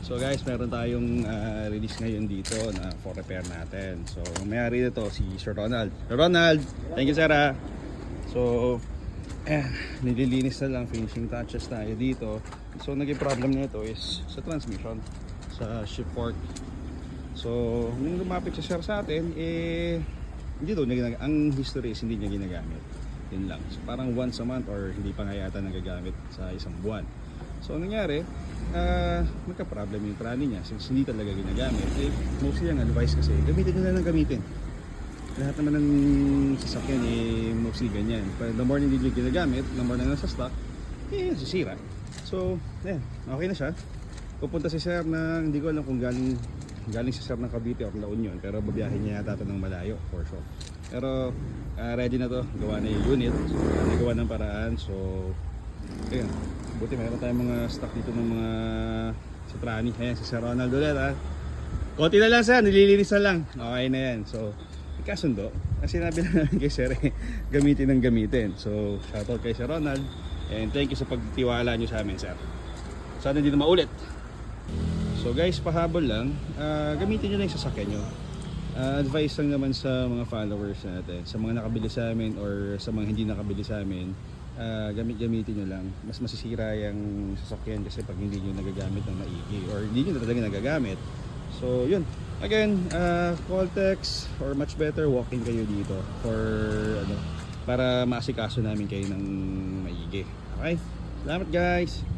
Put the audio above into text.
So guys, meron tayong release ngayon dito na for repair natin. So may-ari nito si Sir Ronald. Sir Ronald, thank you sir ha. So nililinis na lang, finishing touches tayo dito. So naging problem nito is sa transmission, sa shift fork. So nung lumapit si sir sa atin, hindi daw niya ang history is hindi niya ginagamit. Yun lang. So parang once a month or hindi pa nga yata nagagamit sa isang buwan. So ang nangyari, magka-problem yung trani niya since hindi talaga ginagamit. Mostly ang advice kasi, gamitin nyo na ng gamitin. Lahat naman ng sasakyan mostly ganyan. But the more hindi nyo ginagamit, the more na nasa stock, sisira. So, okay na siya. Pupunta si sir na hindi ko alam kung galing si sir ng Cavite or La Union, pero babiyahin niya yata ito ng malayo for sure. Pero ready na to, gawa na yung unit. So, nagawa ng paraan. So, ayun. Buti meron tayong mga stock dito ng mga sa trani. Ayan, si Sir Ronald ulit ha. Konti na lang sir, nililinis na lang. Okay na yan. So, ikasundo. Kasi sinabi na namin kay Sir, gamitin ng gamitin. So, shoutout kay Sir Ronald. And thank you sa pagtiwala nyo sa amin, sir. Sana hindi na maulit. So guys, pahabol lang. Gamitin nyo lang yung sasakyan nyo. Advice lang naman sa mga followers natin, sa mga nakabili sa amin or sa mga hindi nakabili sa amin, gamitin nyo lang. Mas masisira yung sasakyan kasi pag hindi nyo nagagamit ng maigi or hindi nyo talaga nagagamit. So yun, again, call, text, or much better walk-in kayo dito for para maasikaso namin kayo ng maigi. Okay? Salamat guys!